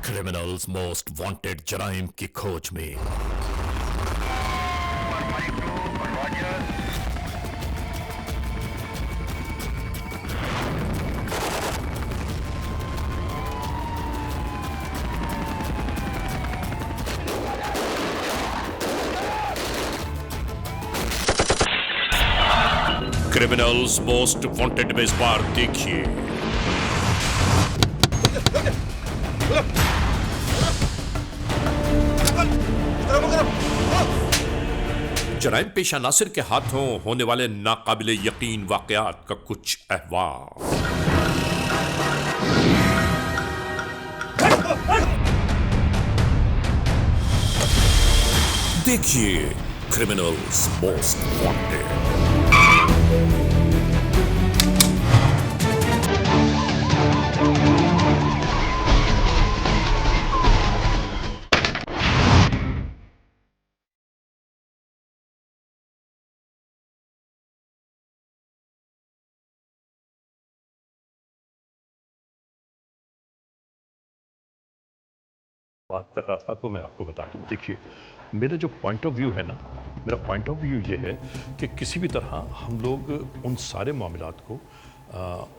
Criminals most wanted जराइम की खोज में। क्रिमिनल्स मोस्ट वांटेड में इस बार देखिए जराइम पेशा नासिर के हाथों होने वाले नाकाबिले यकीन वाकयात का कुछ अहवाल। देखिए क्रिमिनल्स मोस्ट वांटेड। बात कर रहा था तो मैं आपको बता दूं, देखिए मेरा जो पॉइंट ऑफ व्यू है ना, मेरा पॉइंट ऑफ व्यू ये है कि किसी भी तरह हम लोग उन सारे मामलात को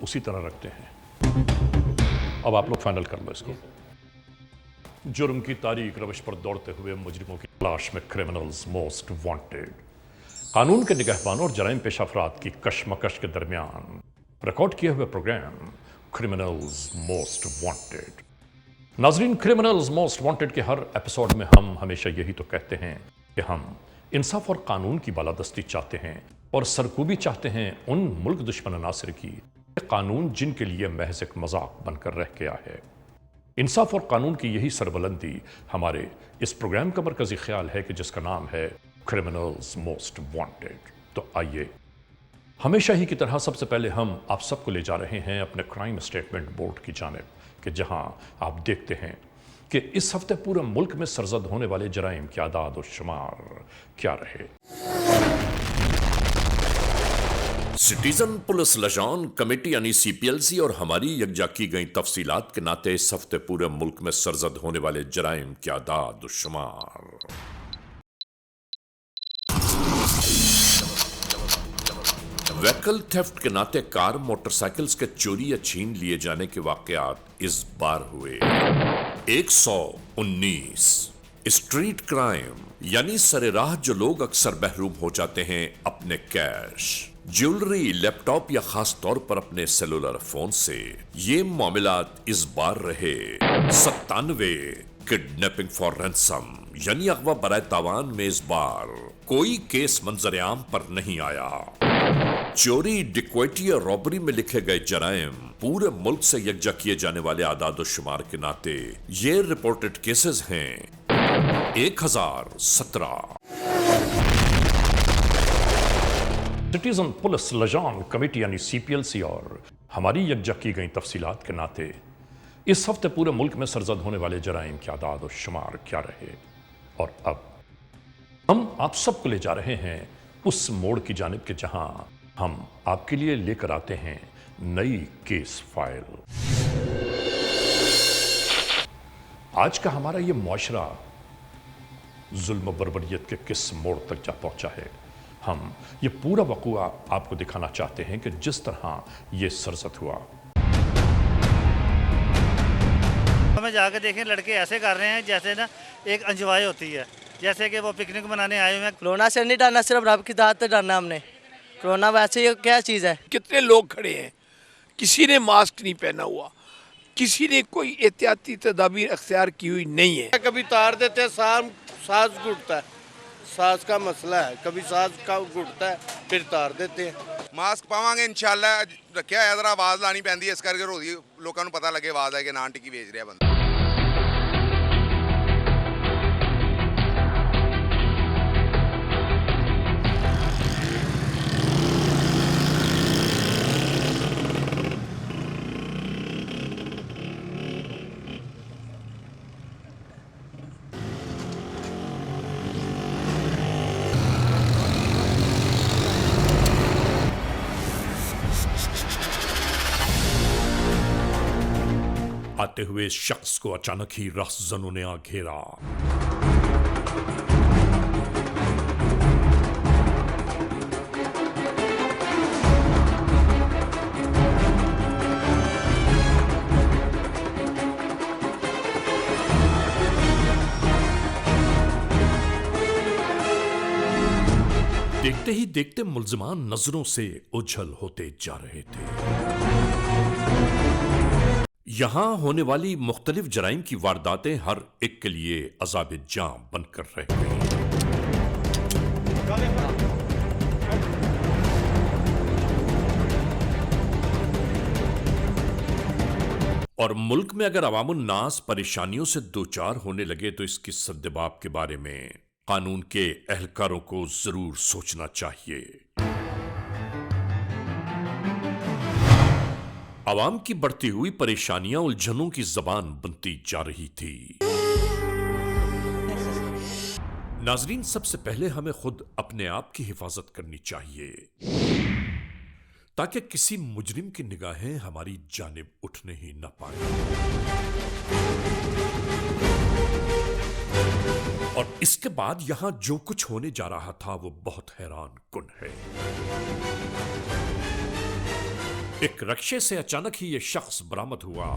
उसी तरह रखते हैं। अब आप लोग फाइनल कर लो इसको। जुर्म की तारीख रवश पर दौड़ते हुए मुजरिमों की तलाश में क्रिमिनल्स मोस्ट वांटेड। कानून के निगहबानों और जराइम पेशा अफराद की कशमकश के दरमियान रिकॉर्ड किए हुए प्रोग्राम क्रिमिनल्स मोस्ट वांटेड। नाजरीन, क्रिमिनल्स मोस्ट वांटेड के हर एपिसोड में हम हमेशा यही तो कहते हैं कि हम इंसाफ और कानून की बालादस्ती चाहते हैं और सरकूबी चाहते हैं उन मुल्क दुश्मन अनासर की कानून जिनके लिए महज एक मजाक बनकर रह गया है। इंसाफ और कानून की यही सरबुलंदी हमारे इस प्रोग्राम का मरकजी ख्याल है कि जिसका नाम है क्रिमिनल्स मोस्ट वांटेड। तो आइए, हमेशा ही की तरह सबसे पहले हम आप सबको ले जा रहे हैं अपने क्राइम स्टेटमेंट बोर्ड की जानिब, कि जहां आप देखते हैं कि इस हफ्ते पूरे मुल्क में सरजद होने वाले जराइम के आदाद और शुमार क्या रहे। सिटीजन पुलिस लजान कमेटी यानी CPLC और हमारी यकजा की गई तफसीलात के नाते इस हफ्ते पूरे मुल्क में सरजद होने वाले जराइम के आदाद और शुमार। व्हीकल थेफ्ट के नाते कार मोटरसाइकिल्स के चोरी या छीन लिए जाने के वाकयात इस बार हुए 119। स्ट्रीट क्राइम यानी सरेराह जो लोग अक्सर महरूम हो जाते हैं अपने कैश, ज्वेलरी, लैपटॉप या खास तौर पर अपने सेलुलर फोन से, ये मामलात इस बार रहे 97। किडनैपिंग फॉर रैंसम यानी अगवा बराए तावान में इस बार कोई केस मंजर आम पर नहीं आया। चोरी, डिक्वेटी और रॉबरी में लिखे गए जराइम पूरे मुल्क से यकजा किए जाने वाले आदाद और शुमार के नाते ये रिपोर्टेड केसेस हैं 1017। सिटीजन पुलिस लजान कमेटी यानी CPLC और हमारी यकजा की गई तफसीलात के नाते इस हफ्ते पूरे मुल्क में सरजद होने वाले जराइम के आदाद और शुमार क्या रहे। और अब हम आप सबको ले जा रहे हैं उस मोड़ की जानिब के जहां हम आपके लिए लेकर आते हैं नई केस फाइल। आज का हमारा ये मुआशरा जुल्म बर्बरियत के किस मोड़ तक जा पहुंचा है, हम ये पूरा वक़ुआ आपको दिखाना चाहते हैं कि जिस तरह ये सरजद हुआ। हमें जाकर देखें, लड़के ऐसे कर रहे हैं जैसे ना एक एंजॉय होती है, जैसे कि वो पिकनिक मनाने आए हुए हैं। कोरोना से नहीं डरना, सिर्फ रब की दात से डरना हमने। कोरोना वैसे ही क्या चीज़ है। कितने लोग खड़े हैं, किसी ने मास्क नहीं पहना हुआ, किसी ने कोई एहतियाती तदाबीर अख्तियार की हुई नहीं है। कभी तार देते हैं, सांस घुटता है, सांस का मसला है, कभी सांस का घुटता है फिर तार देते हैं। मास्क पावांगे इंशाल्लाह। रखिया है जरा आवाज़ लानी पैंदी है, इस करके रोज़ लोगों को पता लगे आवाज़ है कि नान टिक्की बेच रहा बंदा। आते हुए शख्स को अचानक ही रहस्यजनों ने आ घेरा। देखते ही देखते मुल्जिमान नजरों से ओझल होते जा रहे थे। यहां होने वाली मुख्तलिफ जराइम की वारदातें हर एक के लिए अज़ाब जां बनकर रह गई। और मुल्क में अगर अवामुन नास परेशानियों से दो चार होने लगे तो इसकी सद्दबाब के बारे में कानून के एहलकारों को जरूर सोचना चाहिए। आवाम की बढ़ती हुई परेशानियां उलझनों की जबान बनती जा रही थी। नाजरीन, सबसे पहले हमें खुद अपने आप की हिफाजत करनी चाहिए ताकि किसी मुजरिम की निगाहें हमारी जानिब उठने ही न पाए। और इसके बाद यहां जो कुछ होने जा रहा था वो बहुत हैरान कुन है। एक रक्शे से अचानक ही यह शख्स बरामद हुआ।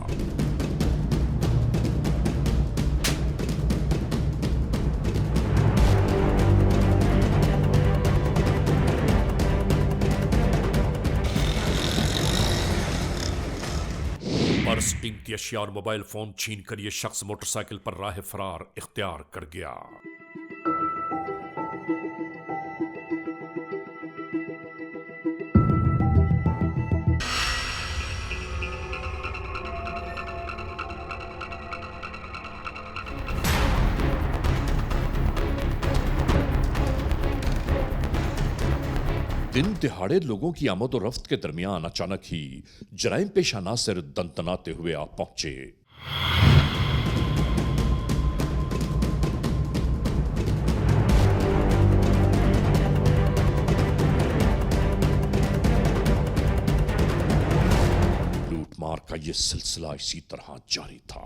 पर्स, कीमती अशिया और मोबाइल फोन छीन कर यह शख्स मोटरसाइकिल पर राह फरार इख्तियार कर गया। दिन दिहाड़े लोगों की आमद और रफ्त के दरमियान अचानक ही जराइम पेशा अनासर दंतनाते हुए आ पहुंचे। लूटमार का यह सिलसिला इसी तरह जारी था।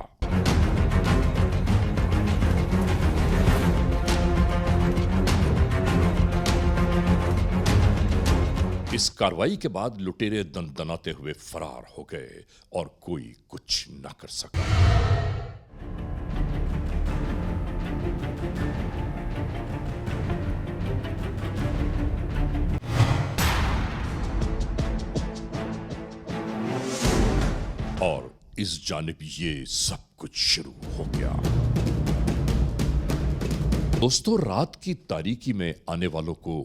इस कार्रवाई के बाद लुटेरे दंदनाते हुए फरार हो गए और कोई कुछ न कर सका। और इस जानिब ये सब कुछ शुरू हो गया। दोस्तों, रात की तारीकी में आने वालों को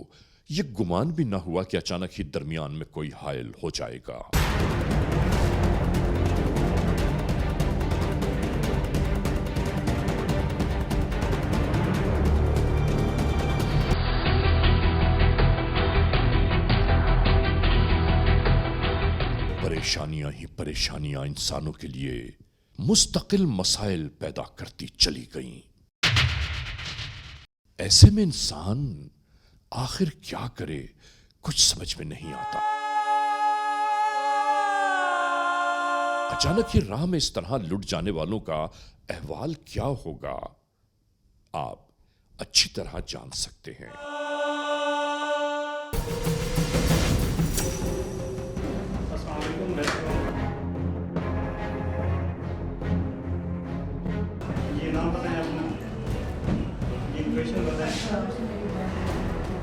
यह गुमान भी ना हुआ कि अचानक ही दरमियान में कोई हायल हो जाएगा। परेशानियां ही परेशानियां इंसानों के लिए मुस्तकिल मसाइल पैदा करती चली गईं। ऐसे में इंसान आखिर क्या करे, कुछ समझ में नहीं आता। अचानक ही राह में इस तरह लुट जाने वालों का अहवाल क्या होगा, आप अच्छी तरह जान सकते हैं। ये नाम बताएं अपना, ये क्वेश्चन बताएं।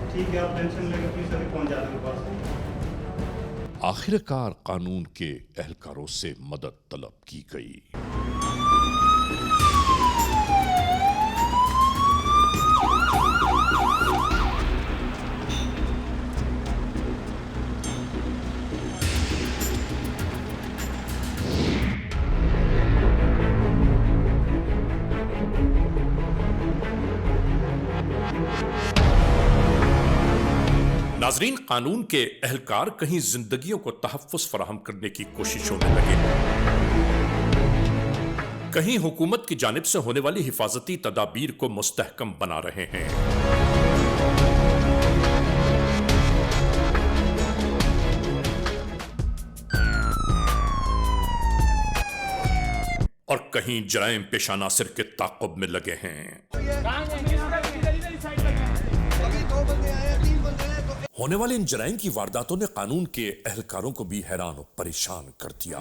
ठीक है, आप टेंशन लेकर पुलिस अभी पहुंच जाते हैं पास। आखिरकार कानून के एहलकारों से मदद तलब की गई। नाजरीन, कानून के एहलकार कहीं जिंदगियों को तहफ्फुज़ फराहम करने की कोशिशों में लगे, कहीं हुकूमत की जानिब से होने वाली हिफाजती तदाबीर को मुस्तहकम बना रहे हैं। और कहीं जराइम पेशा नासिर के ताक़ुब में लगे हैं। होने वाले इन जराइम की वारदातों ने कानून के एहलकारों को भी हैरान और परेशान कर दिया।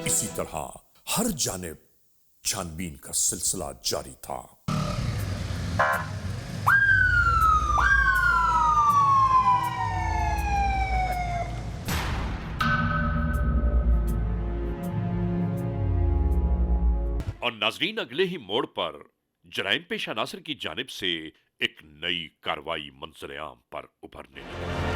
इसी तरह हर जानिब छानबीन का सिलसिला जारी था। और नाजरीन, अगले ही मोड़ पर जराइम पेशा नासिर की जानिब से एक नई कार्रवाई मंजर आम पर उभरने लगी।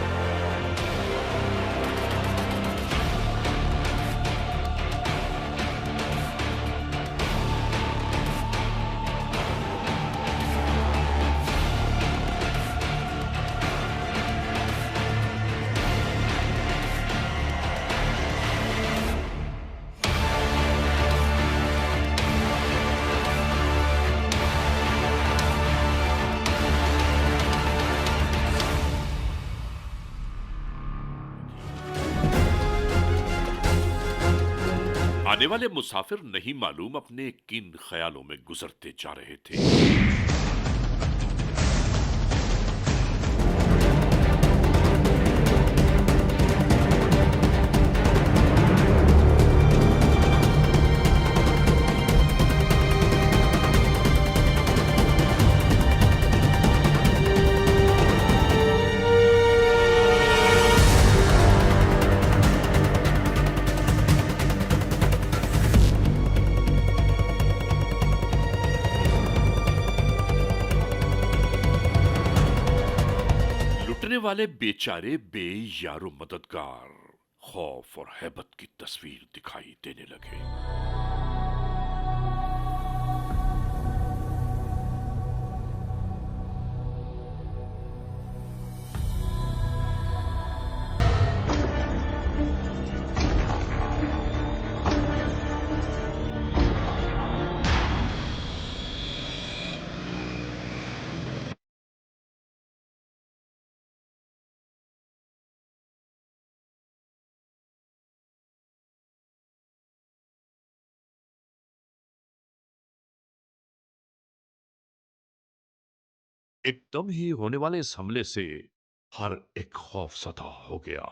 आने वाले मुसाफिर नहीं मालूम अपने किन ख्यालों में गुजरते जा रहे थे। वाले बेचारे बेयारो मददगार खौफ और हैबत की तस्वीर दिखाई देने लगे। एकदम ही होने वाले इस हमले से हर एक खौफजदा हो गया।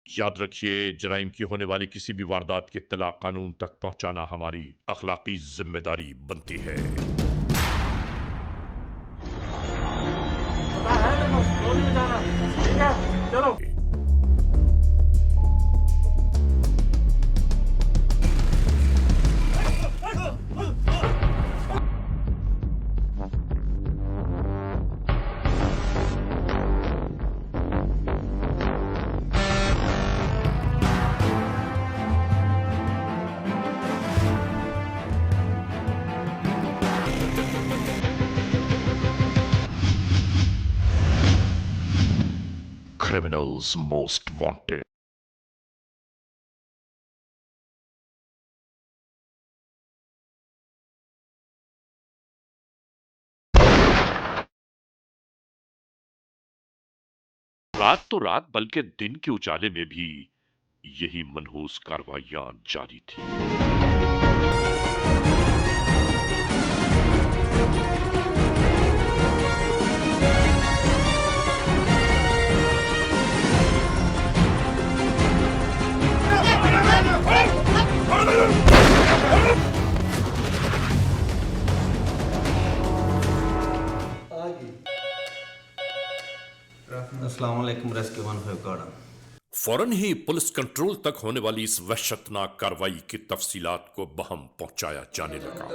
याद रखिए, जराइम की होने वाली किसी भी वारदात की इत्तला कानून तक पहुंचाना हमारी अखलाकी जिम्मेदारी बनती है। चलो। Criminals most wanted. रात तो रात बल्कि दिन के उजाले में भी यही मनहूस कार्रवाइयां जारी थी। अस्सलाम वालेकुम, रेस्क्यू 151 गार्डन। फौरन ही पुलिस कंट्रोल तक होने वाली इस वहशतनाक कार्रवाई की तफसीलात को बहम पहुंचाया जाने लगा।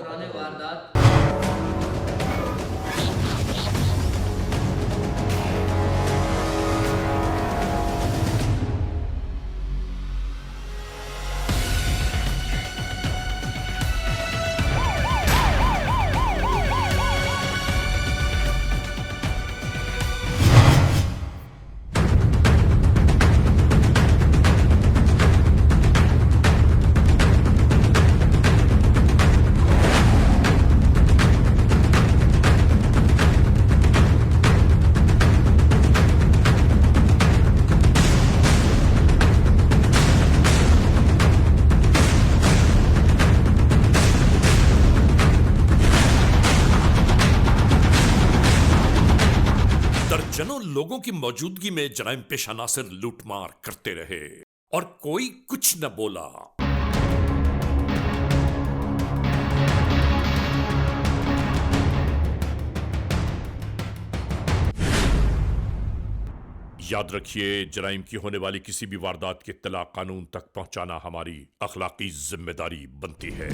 लोगों की मौजूदगी में जराइम पेशा नासिर लूटमार करते रहे और कोई कुछ न बोला। याद रखिए, जराइम की होने वाली किसी भी वारदात की इत्तला कानून तक पहुंचाना हमारी अखलाकी जिम्मेदारी बनती है।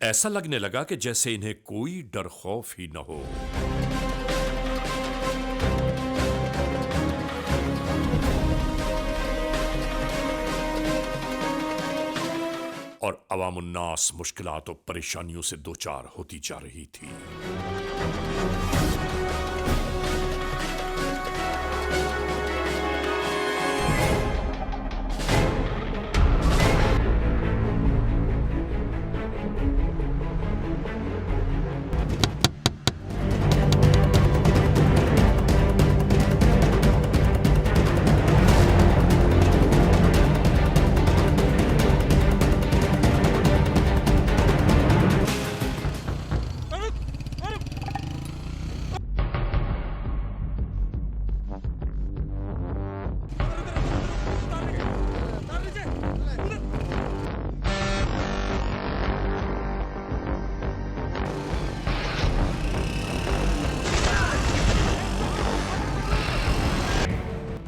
ऐसा लगने लगा कि जैसे इन्हें कोई डर खौफ ही न हो। और अवामुन्नास मुश्किलात और परेशानियों से दो चार होती जा रही थी।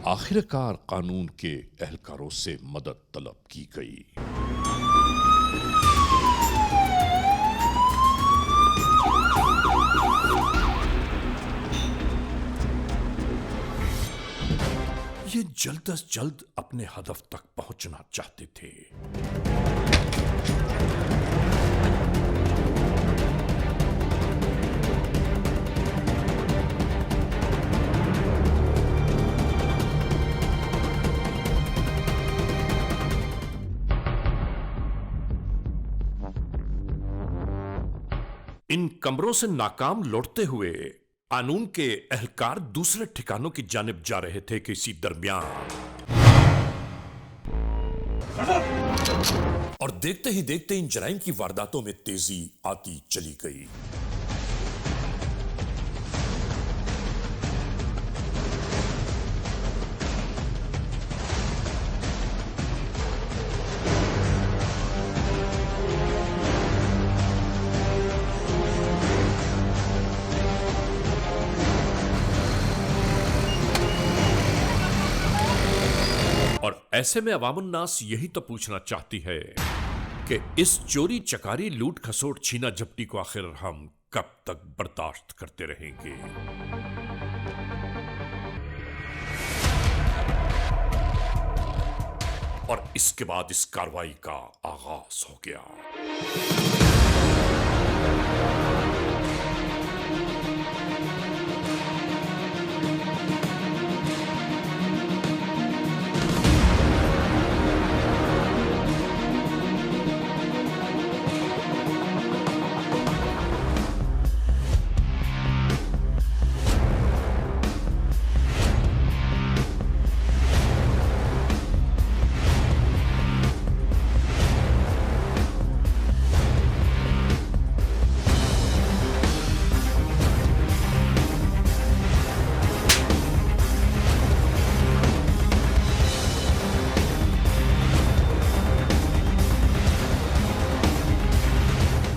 आखिरकार कानून के एहलकारों से मदद तलब की गई। ये जल्द अज जल्द अपने हदफ तक पहुंचना चाहते थे। इन कमरों से नाकाम लौटते हुए कानून के एहलकार दूसरे ठिकानों की जानिब जा रहे थे कि इसी दरमियान और देखते ही देखते इन जराइम की वारदातों में तेजी आती चली गई। और ऐसे में अवामुन्नास यही तो पूछना चाहती है कि इस चोरी चकारी लूट खसोट छीना झपटी को आखिर हम कब तक बर्दाश्त करते रहेंगे। और इसके बाद इस कार्रवाई का आगाज हो गया।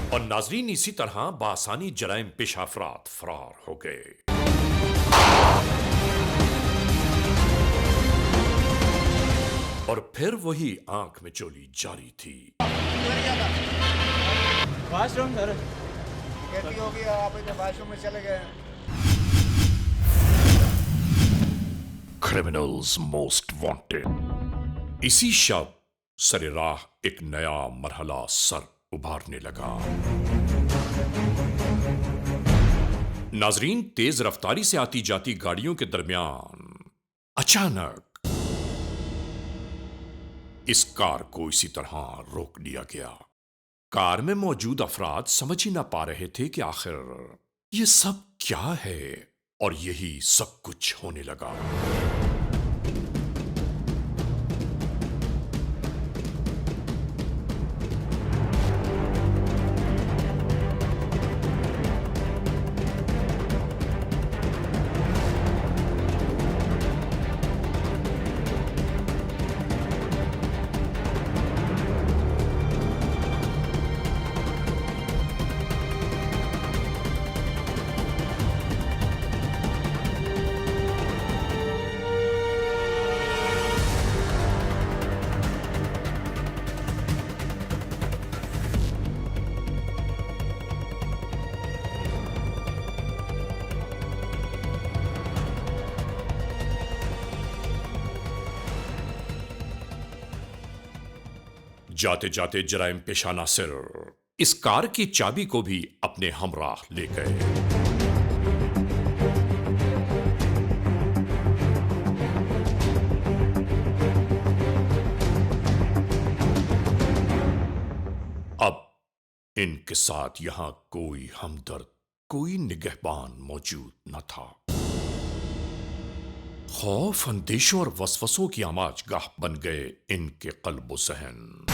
और नाजरीन, इसी तरह बासानी जराइम पेशा अफराद फरार हो गए। और फिर वही आंख में चोली जारी थी। वॉशरूम सर कैसी होगी, आप इधर वॉशरूम में चले गए। Criminals most wanted. इसी शब सरे राह एक नया मरहला सर उभारने लगा। नाजरीन, तेज रफ्तारी से आती जाती गाड़ियों के दरमियान अचानक इस कार को इसी तरह रोक दिया गया। कार में मौजूद अफराद समझ ही ना पा रहे थे कि आखिर ये सब क्या है और यही सब कुछ होने लगा। जाते जाते जराइम पेशा नासिर इस कार की चाबी को भी अपने हमराह ले गए। अब इनके साथ यहां कोई हमदर्द, कोई निगहबान मौजूद न था। खौफ, अंदेशों और वसवसों की आमाजगाह बन गए इनके कल्बो ज़हन।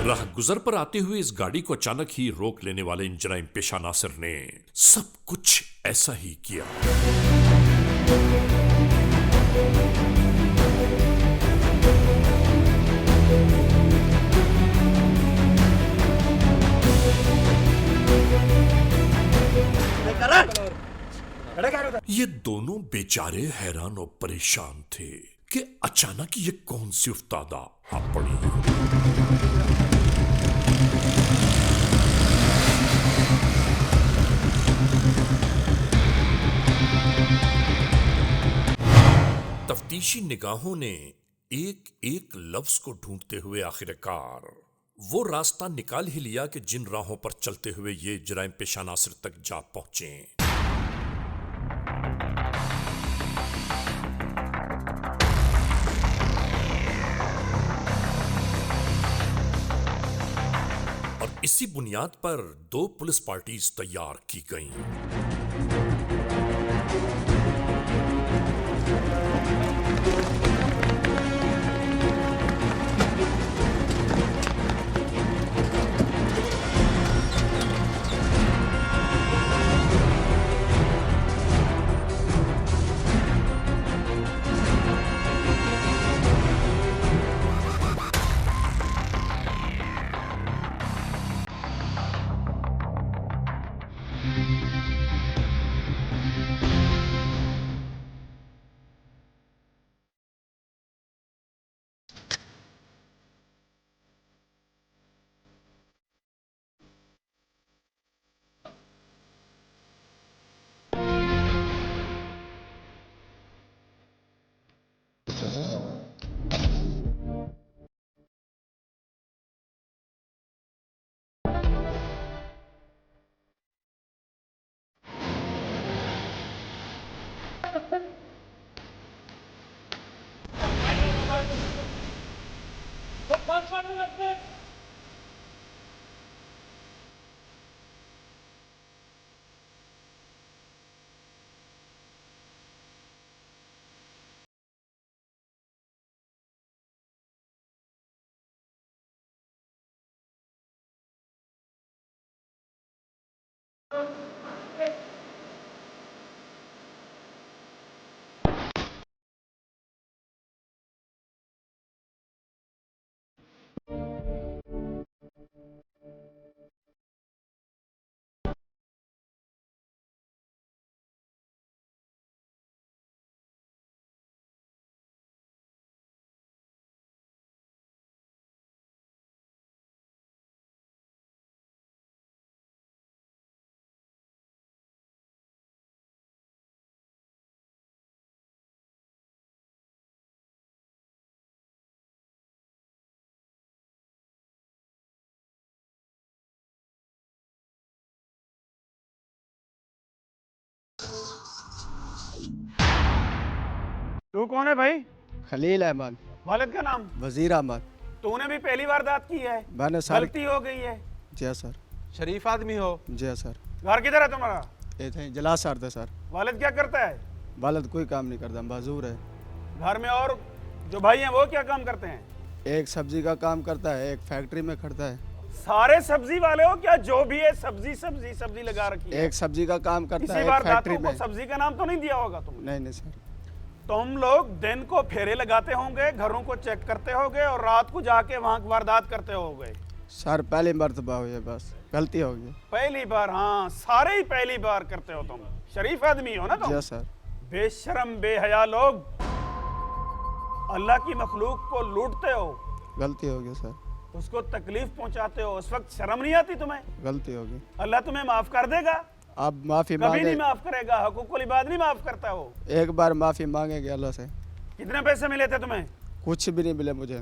राह गुजर पर आते हुए इस गाड़ी को अचानक ही रोक लेने वाले इन जराइम पेशा नासिर ने सब कुछ ऐसा ही किया। ये दोनों बेचारे हैरान और परेशान थे कि अचानक ये कौन सी उफ्तादा आ पड़ी। तफ्तीशी निगाहों ने एक एक लफ्ज को ढूंढते हुए आखिरकार वो रास्ता निकाल ही लिया कि जिन राहों पर चलते हुए ये जराइम पेशा नासिर तक जा पहुंचे। और इसी बुनियाद पर दो पुलिस पार्टीज तैयार की गईं। तू कौन है भाई? खलील अहमद। वालिद का नाम? वजीर अहमद। तूने भी पहली वारदात की है? मैंने सर। गलती हो गई है? जी सर। शरीफ आदमी हो? जी सर। घर किधर है तुम्हारा? ये थे जला सर थे सर। वालिद क्या करता है? वालिद कोई काम नहीं करता, मजदूर है। घर में और जो भाई हैं वो क्या काम करते हैं? एक सब्जी का काम करता है, एक फैक्ट्री में करता है। सारे सब्जी वाले हो क्या? जो भी है सब्जी सब्जी सब्जी लगा रखी है। एक सब्जी का काम करता किसी है, एक वारदात फैक्ट्री को में। सब्जी का नाम तो नहीं दिया होगा तुमने? नहीं नहीं सर। तुम लोग दिन को फेरे लगाते होंगे, घरों को चेक करते होंगे और रात को जाके वहां वारदात करते होंगे। सर पहली मर्तबा हुई है, बस गलती हो गई। पहली बार? हाँ, सारे ही पहली बार करते हो तुम। शरीफ आदमी हो ना तुम? जी सर। बेशरम बेहया लोग, अल्लाह की मखलूक को लूटते हो। गलती हो गई सर। उसको तकलीफ पहुंचाते हो, उस वक्त शर्म नहीं आती तुम्हें? गलती हो गई। अल्लाह तुम्हें माफ कर देगा? आप माफी कभी मांगे। नहीं माफ करेगा, हकूकुल इबाद नहीं माफ करता वो। एक बार माफी मांगेंगे अल्लाह से। कितने पैसे मिले थे तुम्हें? कुछ भी नहीं मिले मुझे।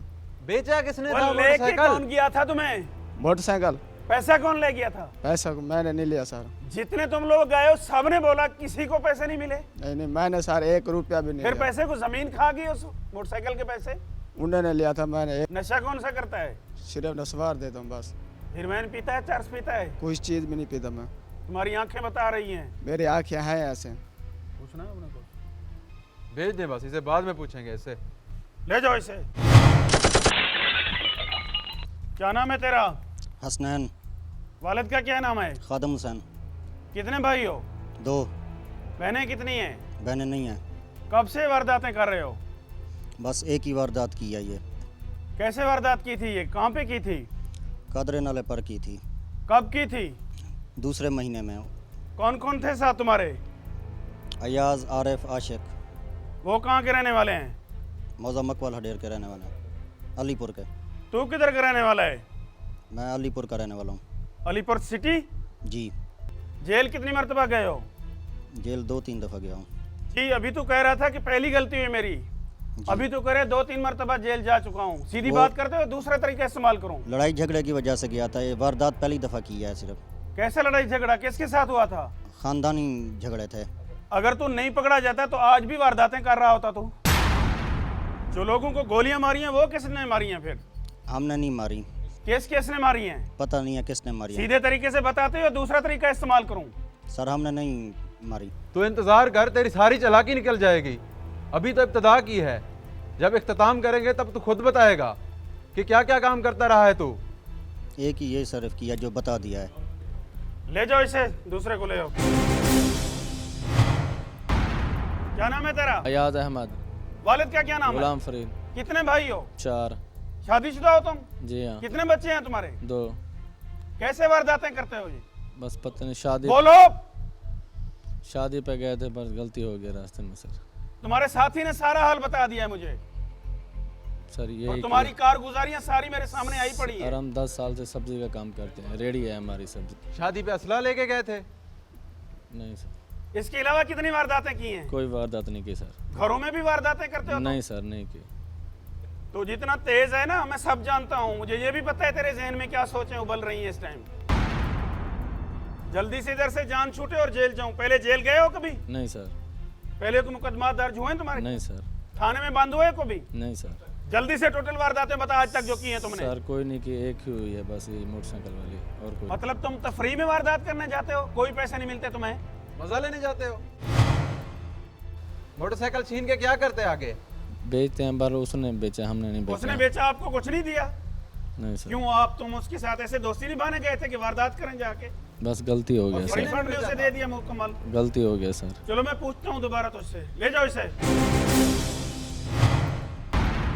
बेचा किसने था? लेके कौन गया था तुम्हें? मोटरसाइकिल। पैसा कौन ले गया था? पैसा मैंने नहीं लिया सर। जितने तुम लोग गए हो सबने बोला किसी को पैसे नहीं मिले। नहीं नहीं, मैंने सर 1 रुपया भी नहीं फिर लिया। पैसे को जमीन खा गई उस मोटरसाइकिल के पैसे? उन्होंने लिया था, मैंने नशा कौन सा करता है? सिर्फ नस्वार देता हूँ बस। हिरमैन पीता है, चर्स पीता है? कुछ चीज भी नहीं पीता मैं। तुम्हारी आंखें बता रही हैं। मेरी आंखें हैं ऐसे। पूछना है अपने को? भेज दे बस, इसे बाद में पूछेंगे इससे। ले जाओ इसे। क्या नाम है तेरा? हसनैन। वालिद का क्या नाम है? खादम हुसैन। कितने भाई हो? 2 बहनें कितनी हैं? बहनें नहीं हैं। कब से वारदातें कर रहे हो? बस एक ही वारदात की है ये। कैसे वारदात की थी ये? कहाँ पे की थी? कदरे नाले पर की थी। कब की थी? दूसरे महीने में। कौन कौन थे साथ तुम्हारे? अयाज, आरिफ, आशिक। वो कहाँ के रहने वाले हैं? मौजा मकवाल हडेर के रहने वाले हैं। अलीपुर के। तू किधर का रहने वाला है? मैं अलीपुर का रहने वाला हूँ। अलीपुर सिटी? जी। जेल कितनी मरतबा गए हो? जेल 2-3 दफ़ा गया हूँ। जी, अभी तो कह रहा था कि पहली गलती हुई मेरी। अभी तो करे 2-3 मरतबा जेल जा चुका हूँ। सीधी बात करते हो, दूसरा तरीका इस्तेमाल करूँ? लड़ाई झगड़े की वजह से गया था। ये वारदात पहली दफ़ा की है सिर्फ। कैसे लड़ाई झगड़ा? किसके साथ हुआ था? ख़ानदानी झगड़े थे। अगर तू नहीं पकड़ा जाता तो आज भी वारदातें कर रहा होता तू। जो लोगों को गोलियां मारी हैं वो किसने मारी हैं? फिर हमने नहीं मारी। किसने मारी हैं? पता नहीं है किसने मारी है। सीधे तरीके से बताते हो, दूसरा तरीका इस्तेमाल करूं? सर हमने नहीं मारी। तो इंतज़ार कर, तेरी सारी चालाकी निकल जाएगी। अभी तो इब्तदा की है, जब इख्तिताम करेंगे तब तू खुद बताएगा कि क्या क्या काम करता रहा है तू। एक ही ये सिर्फ किया जो बता दिया है। ले जाओ इसे, दूसरे को ले जाओ। क्या नाम है तेरा? अयाज अहमद। वालिद का क्या नाम है? गुलाम फरीद। कितने भाई हो? 4। शादीशुदा हो तुम? जी हाँ। कितने बच्चे हैं तुम्हारे? 2। कैसे वारदातें करते हो जी? बस पता नहीं, शादी बोलो। शादी पे गए थे, बस गलती हो गई रास्ते में सर। तुम्हारे साथी ने सारा हाल बता दिया है मुझे सर। ये और तुम्हारी कारगुजारियां सारी मेरे सामने आई पड़ी है। और हम 10 साल से सब्जी का काम करते हैं, रेडी है हमारी सब्जी। शादी पे असला लेके गए थे? नहीं सर। इसके अलावा कितनी वारदातें की हैं? कोई वारदात नहीं की सर। घरों में भी वारदातें करते हो? नहीं सर, नहीं की। तो जितना तेज है ना, मैं सब जानता हूँ। मुझे ये भी पता है तेरे जहन में क्या सोचें उबल रही हैं इस टाइम। जल्दी से इधर से जान छूटे और जेल जाऊं। पहले जेल गए हो कभी? नहीं सर। पहले कोई मुकदमा दर्ज हुए तुम्हारे? नहीं सर। थाने में बंद हुए कभी? नहीं सर। जल्दी से टोटल वारदातें बता आज तक जो की हैं तुमने। सर कोई नहीं की, एक ही हुई है बस, ये मोटरसाइकिल वाली, और कोई। मतलब तुम तफरी में वारदात करने जाते हो, कोई पैसे नहीं मिलते तुम्हें? मजा लेने जाते हो? मोटरसाइकिल छीन के क्या करते आगे? बेचते हैं, पर उसने बेचा, हमने नहीं बेचा। उसने बेचा, आपको कुछ नहीं दिया? नहीं सर। क्यों? आप तुम उसके साथ ऐसे दोस्ती निभाने गए थे कि वारदात करें जाके? बस गलती हो गया सर। रिफंड ने उसे दे दिया मुकम्मल? गलती हो गया सर। चलो मैं पूछता हूँ दोबारा तुझसे। ले जाओ इसे।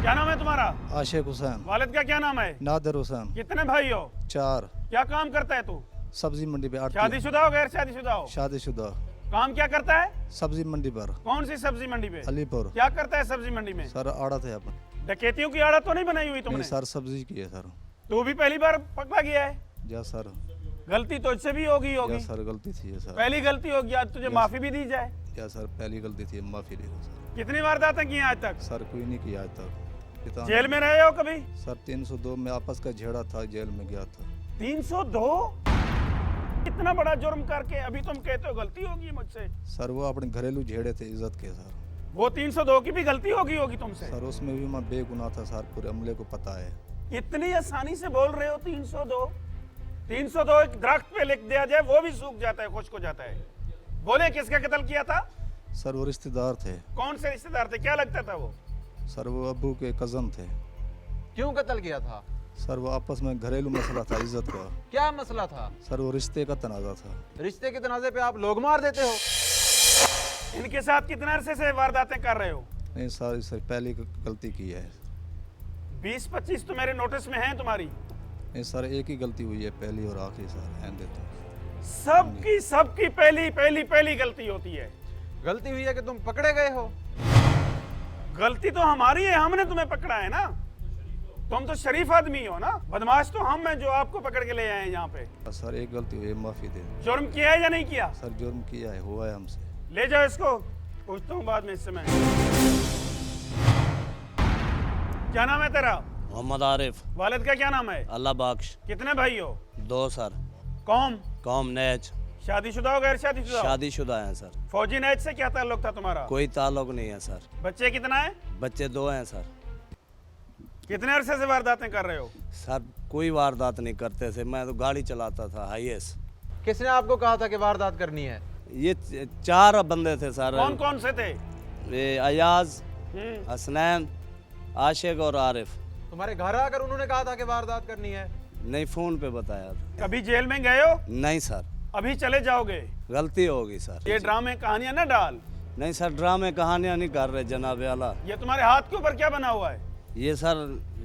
क्या नाम है तुम्हारा? आशिक हुसैन। वालिद का क्या नाम है? नादिर हुसैन। कितने भाई हो? 4। क्या काम करता है तू? सब्जी मंडी पे। शादीशुदा हो, गैर शादीशुदा हो? शादीशुदा। काम क्या करता है? सब्जी मंडी पर। कौन सी सब्जी मंडी पे? अलीपुर। क्या करता है सब्जी मंडी में? सर आड़ा थे अपन। डकैतियों की आड़त तो नहीं बनाई हुई तुमने? सर सब्जी की है सर। तू भी पहली बार पकड़ा गया है? जा सर। गलती तुझसे भी होगी सर गलती थी सर। पहली गलती होगी, आज तुझे माफी भी दी जाए। या सर पहली गलती थी, माफी दे दो सर। कितनी वारदातें की हैं आज तक? सर कोई नहीं किया आज तक। जेल में रहे हो कभी? सर 302 में आपस का झेड़ा था, जेल में गया था। 302? इतना बड़ा जुर्म करके अभी तुम कहते हो गलती होगी मुझसे? सर वो अपने घरेलू झेड़े थे इज्जत के सर। वो 302 की भी गलती होगी तुमसे। सर उसमें भी मैं बेगुनाह था सर, पूरे अमले को पता है। इतनी आसानी से बोल रहे हो 302 एक दरख्त पे लिख दिया जाए वो भी सूख जाता है, खुश्क हो जाता है। बोले किसका कत्ल किया था? सर वो रिश्तेदार थे। कौन से रिश्तेदार थे? क्या लगता था वो? सर वो अब्बू के कज़न थे। क्यों कत्ल किया था? सर वो आपस में घरेलू मसला था, इज्जत का। क्या मसला था? सर वो रिश्ते का तनाज़ा था। रिश्ते के तनाज़े पे आप लोग मार देते हो। इनके साथ कितने अरसे से वारदातें कर रहे हो? नहीं सर, इससे पहली गलती की है। 20-25 तो मेरे नोटिस में हैं तुम्हारी। नहीं सर, एक ही गलती हुई है, पहली और आखिरी सर। एंड सबकी पहली गलती होती है। गलती हुई है कि तुम पकड़े गए हो। गलती तो हमारी है, हमने तुम्हें पकड़ा है ना। तुम तो शरीफ आदमी हो ना, बदमाश तो हम हैं जो आपको पकड़ के ले आए हैं यहाँ पे। सर एक गलती हुई है, माफ़ी दे। जुर्म किया है या नहीं किया? सर जुर्म किया है, हुआ है हमसे। ले जाओ इसको, पूछता हूँ बाद में इस समय। क्या नाम है तेरा? मोहम्मद आरिफ। वालिद का क्या नाम है? अल्लाह बख्श। कितने भाई हो? 2 सर। कौम नेज। शादीशुदा हो गैर शादीशुदा? शादीशुदा हैं सर। फौजी नेज से क्या ताल्लुक था तुम्हारा? कोई ताल्लुक नहीं है सर। बच्चे कितना है? बच्चे 2 हैं सर। कितने अरसे से वारदातें कर रहे हो? सर कोई वारदात नहीं करते थे, मैं तो गाड़ी चलाता था हाईएस। किसने आपको कहा था कि वारदात करनी है? ये 4 बंदे थे सर। कौन कौन से थे? ये अयाज, हसनैन, आशिक और आरिफ। तुम्हारे घर आकर उन्होंने कहा था कि वारदात करनी है? नहीं, फोन पे बताया था। कभी जेल में गए हो? नहीं सर। अभी चले जाओगे? गलती होगी सर। ये ड्रामे कहानियां ना डाल। नहीं सर, ड्रामे कहानियां नहीं कर रहे जनाब आला। ये तुम्हारे हाथ के ऊपर क्या बना हुआ है? ये सर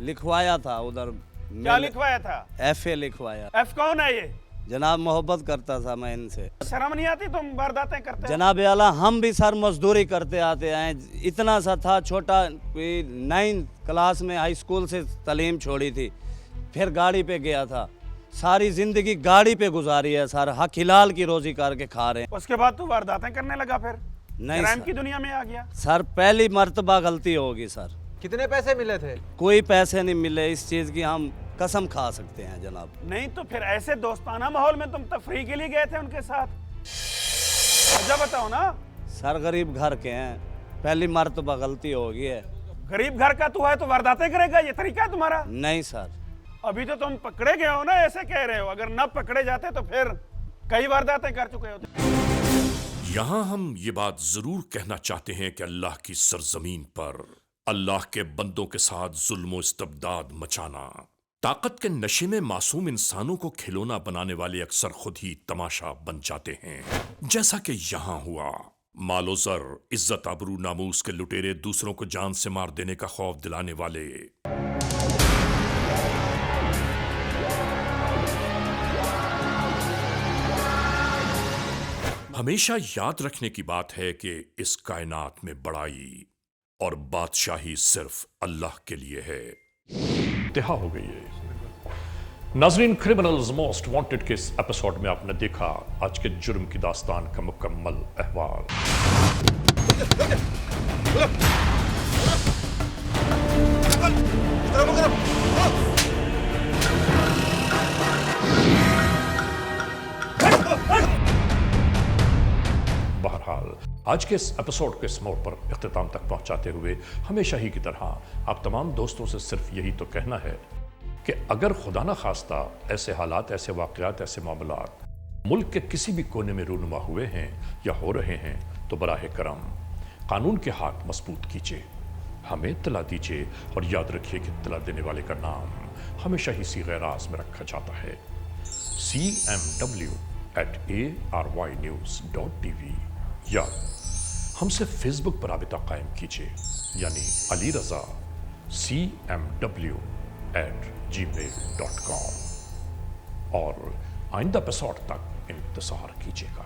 लिखवाया था उधर। क्या लिखवाया था? FA लिखवाया। F कौन है ये? जनाब मोहब्बत करता था मैं इनसे। शर्म नहीं आती तुम वारदातें करते? जनाब आला हम भी सर मजदूरी करते आते हैं। इतना सा था छोटा, 9th क्लास में हाई स्कूल से तालीम छोड़ी थी, फिर गाड़ी पे गया था। सारी जिंदगी गाड़ी पे गुजारी है सर, हक हिलाल की रोजी करके खा रहे हैं। उसके बाद तू वारदातें करने लगा? फिर नहीं क्राइम सर। की दुनिया में आ गया? सर पहली मर्तबा गलती होगी सर। कितने पैसे मिले थे? कोई पैसे नहीं मिले, इस चीज की हम कसम खा सकते हैं जनाब। नहीं तो फिर ऐसे दोस्ताना माहौल में तुम तफरीह के लिए गए थे उनके साथ? वजह बताओ ना। सर गरीब घर के हैं, पहली मर्तबा गलती होगी है। गरीब घर का तू है तो वारदातें करेगा, ये तरीका है तुम्हारा? नहीं सर। अभी तो तुम पकड़े गए हो ना, ऐसे कह रहे हो। अगर न पकड़े जाते तो फिर कई वारदातें कर चुके होते। यहां हम ये बात जरूर कहना चाहते हैं कि अल्लाह की सरजमीन पर अल्लाह के बंदों के साथ जुल्म इस्तबदाद मचाना, ताकत के नशे में मासूम इंसानों को खिलौना बनाने वाले अक्सर खुद ही तमाशा बन जाते हैं, जैसा कि यहां हुआ। मालो जर, इज्जत आबरू नामूस के लुटेरे दूसरों को जान से मार देने का खौफ दिलाने वाले। हमेशा याद रखने की बात है कि इस कायनात में बड़ाई और बादशाही सिर्फ अल्लाह के लिए है। इंतहा हो गई है। नाजरीन, क्रिमिनल्स मोस्ट वांटेड के इस एपिसोड में आपने देखा आज के जुर्म की दास्तान का मुकम्मल अहवाल। बहरहाल आज के इस एपिसोड के इस मोड़ पर इख्तिताम तक पहुंचाते हुए हमेशा ही की तरह आप तमाम दोस्तों से सिर्फ यही तो कहना है कि अगर खुदा न खास्ता ऐसे हालात, ऐसे वाक़यात, ऐसे मामलात मुल्क के किसी भी कोने में रूनुमा हुए हैं या हो रहे हैं तो बराह करम कानून के हाथ मजबूत कीजिए, हमें इत्तला दीजिए और याद रखिए कि इत्तला देने वाले का नाम हमेशा ही सीग़े राज़ में रखा जाता है। cmw@arYnews.tv या हमसे फेसबुक पर राबिता कायम कीजिए, यानी अली रज़ा cmw@gmail.com और आइंदा एपिसोड तक इंतज़ार कीजिएगा।